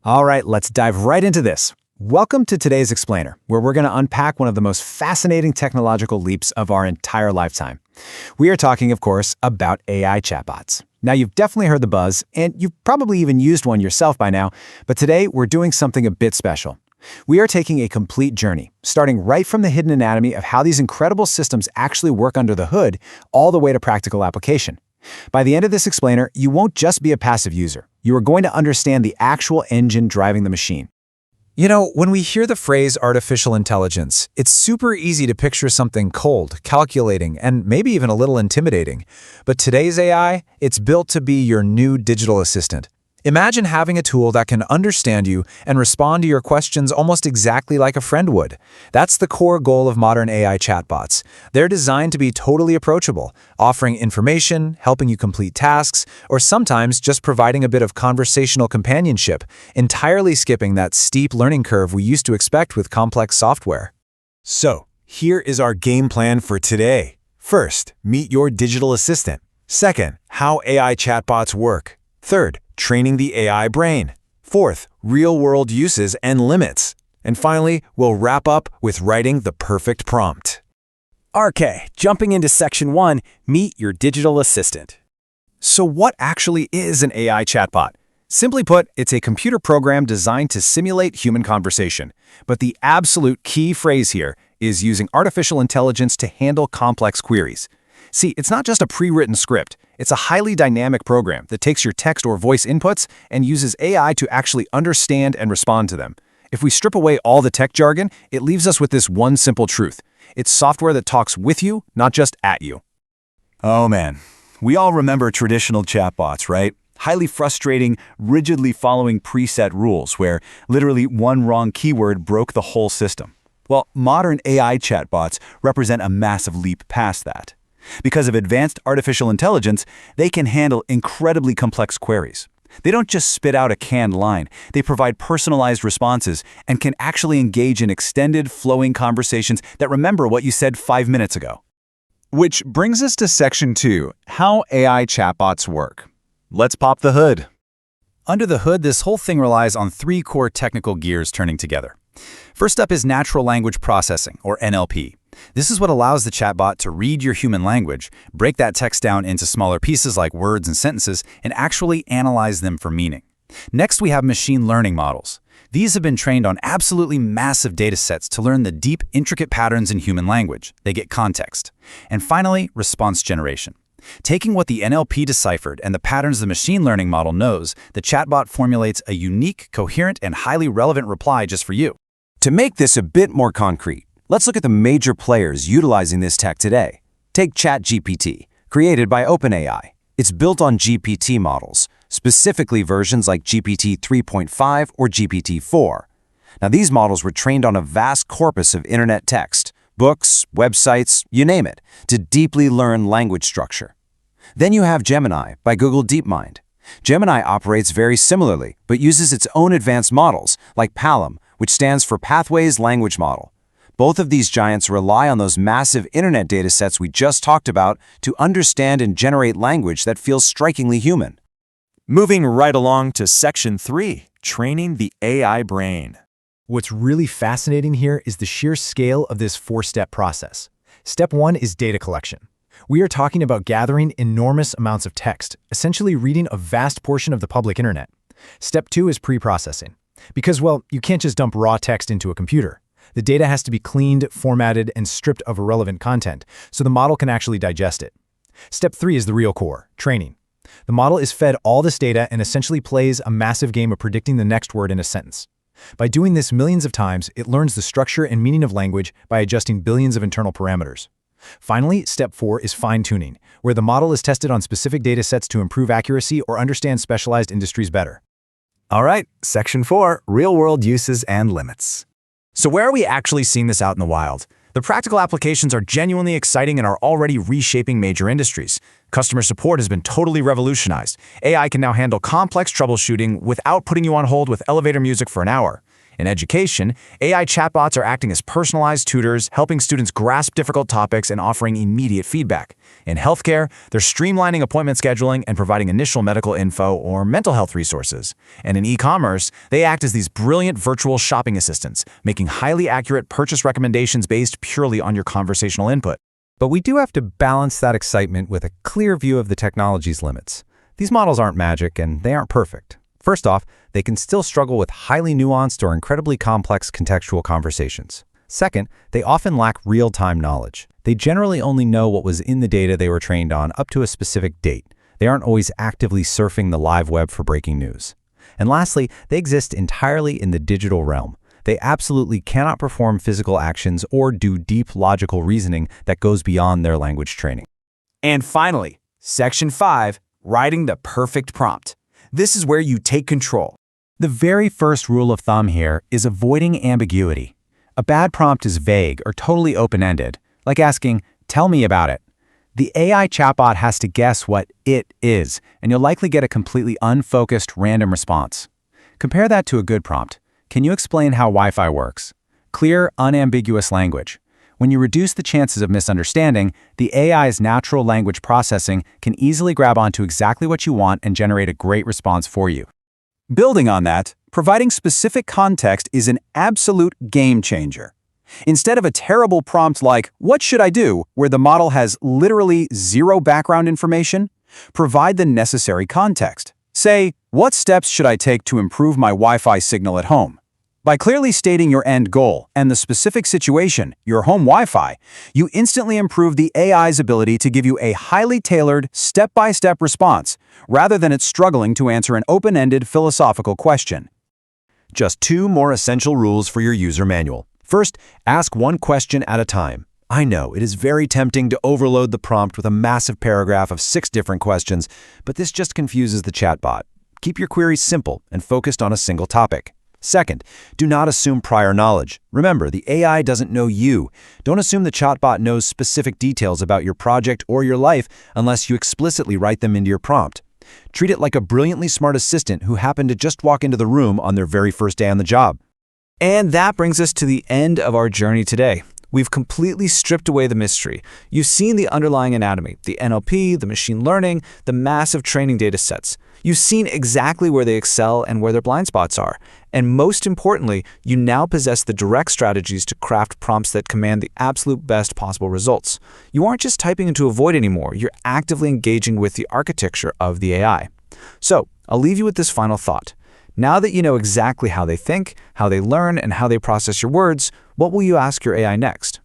All right, let's dive right into this. Welcome to today's Explainer, where we're going to unpack one of the most fascinating technological leaps of our entire lifetime. We are talking, of course, about AI chatbots. Now, you've definitely heard the buzz, and you've probably even used one yourself by now, but today we're doing something a bit special. We are taking a complete journey, starting right from the hidden anatomy of how these incredible systems actually work under the hood, all the way to practical application. By the end of this explainer, you won't just be a passive user. You are going to understand the actual engine driving the machine. You know, when we hear the phrase artificial intelligence, it's super easy to picture something cold, calculating, and maybe even a little intimidating. But today's AI, it's built to be your new digital assistant. Imagine having a tool that can understand you and respond to your questions almost exactly like a friend would. That's the core goal of modern AI chatbots. They're designed to be totally approachable, offering information, helping you complete tasks, or sometimes just providing a bit of conversational companionship, entirely skipping that steep learning curve we used to expect with complex software. So, here is our game plan for today. First, meet your digital assistant. Second, how AI chatbots work. Third, training the AI brain. Fourth, real-world uses and limits. And finally, we'll wrap up with writing the perfect prompt. Okay, jumping into section 1, meet your digital assistant. So what actually is an AI chatbot? Simply put, it's a computer program designed to simulate human conversation. But the absolute key phrase here is using artificial intelligence to handle complex queries. See, it's not just a pre-written script. It's a highly dynamic program that takes your text or voice inputs and uses AI to actually understand and respond to them. If we strip away all the tech jargon, it leaves us with this one simple truth. It's software that talks with you, not just at you. Oh man, we all remember traditional chatbots, right? Highly frustrating, rigidly following preset rules where literally one wrong keyword broke the whole system. Well, modern AI chatbots represent a massive leap past that. Because of advanced artificial intelligence, they can handle incredibly complex queries. They don't just spit out a canned line, they provide personalized responses and can actually engage in extended, flowing conversations that remember what you said 5 minutes ago. Which brings us to section 2, how AI chatbots work. Let's pop the hood. Under the hood, this whole thing relies on 3 core technical gears turning together. First up is natural language processing, or NLP. This is what allows the chatbot to read your human language, break that text down into smaller pieces like words and sentences, and actually analyze them for meaning. Next, we have machine learning models. These have been trained on absolutely massive datasets to learn the deep, intricate patterns in human language. They get context. And finally, response generation. Taking what the NLP deciphered and the patterns the machine learning model knows, the chatbot formulates a unique, coherent, and highly relevant reply just for you. To make this a bit more concrete, let's look at the major players utilizing this tech today. Take ChatGPT, created by OpenAI. It's built on GPT models, specifically versions like GPT 3.5 or GPT 4. Now, these models were trained on a vast corpus of internet text, books, websites, you name it, to deeply learn language structure. Then you have Gemini by Google DeepMind. Gemini operates very similarly, but uses its own advanced models, like PaLM, which stands for Pathways Language Model. Both of these giants rely on those massive internet datasets we just talked about to understand and generate language that feels strikingly human. Moving right along to section 3, training the AI brain. What's really fascinating here is the sheer scale of this 4-step process. Step 1 is data collection. We are talking about gathering enormous amounts of text, essentially reading a vast portion of the public internet. Step 2 is pre-processing. Because, well, you can't just dump raw text into a computer. The data has to be cleaned, formatted, and stripped of irrelevant content, so the model can actually digest it. Step 3 is the real core, training. The model is fed all this data and essentially plays a massive game of predicting the next word in a sentence. By doing this millions of times, it learns the structure and meaning of language by adjusting billions of internal parameters. Finally, step 4 is fine-tuning, where the model is tested on specific datasets to improve accuracy or understand specialized industries better. All right, section 4, real-world uses and limits. So where are we actually seeing this out in the wild? The practical applications are genuinely exciting and are already reshaping major industries. Customer support has been totally revolutionized. AI can now handle complex troubleshooting without putting you on hold with elevator music for an hour. In education, AI chatbots are acting as personalized tutors, helping students grasp difficult topics and offering immediate feedback. In healthcare, they're streamlining appointment scheduling and providing initial medical info or mental health resources. And in e-commerce, they act as these brilliant virtual shopping assistants, making highly accurate purchase recommendations based purely on your conversational input. But we do have to balance that excitement with a clear view of the technology's limits. These models aren't magic and they aren't perfect. First off, they can still struggle with highly nuanced or incredibly complex contextual conversations. Second, they often lack real-time knowledge. They generally only know what was in the data they were trained on up to a specific date. They aren't always actively surfing the live web for breaking news. And lastly, they exist entirely in the digital realm. They absolutely cannot perform physical actions or do deep logical reasoning that goes beyond their language training. And finally, Section 5, writing the perfect prompt. This is where you take control. The very first rule of thumb here is avoiding ambiguity. A bad prompt is vague or totally open-ended, like asking, "Tell me about it." The AI chatbot has to guess what it is, and you'll likely get a completely unfocused, random response. Compare that to a good prompt. Can you explain how Wi-Fi works? Clear, unambiguous language. When you reduce the chances of misunderstanding, the AI's natural language processing can easily grab onto exactly what you want and generate a great response for you. Building on that, providing specific context is an absolute game changer. Instead of a terrible prompt like, "What should I do?" where the model has literally zero background information, provide the necessary context. Say, "What steps should I take to improve my Wi-Fi signal at home?" By clearly stating your end goal and the specific situation, your home Wi-Fi, you instantly improve the AI's ability to give you a highly tailored, step-by-step response, rather than it struggling to answer an open-ended philosophical question. Just 2 more essential rules for your user manual. First, ask one question at a time. I know it is very tempting to overload the prompt with a massive paragraph of 6 different questions, but this just confuses the chatbot. Keep your queries simple and focused on a single topic. Second, do not assume prior knowledge. Remember, the AI doesn't know you. Don't assume the chatbot knows specific details about your project or your life unless you explicitly write them into your prompt. Treat it like a brilliantly smart assistant who happened to just walk into the room on their very first day on the job. And that brings us to the end of our journey today. We've completely stripped away the mystery. You've seen the underlying anatomy, the NLP, the machine learning, the massive training data sets. You've seen exactly where they excel and where their blind spots are. And most importantly, you now possess the direct strategies to craft prompts that command the absolute best possible results. You aren't just typing into a void anymore, you're actively engaging with the architecture of the AI. So, I'll leave you with this final thought. Now that you know exactly how they think, how they learn, and how they process your words, what will you ask your AI next?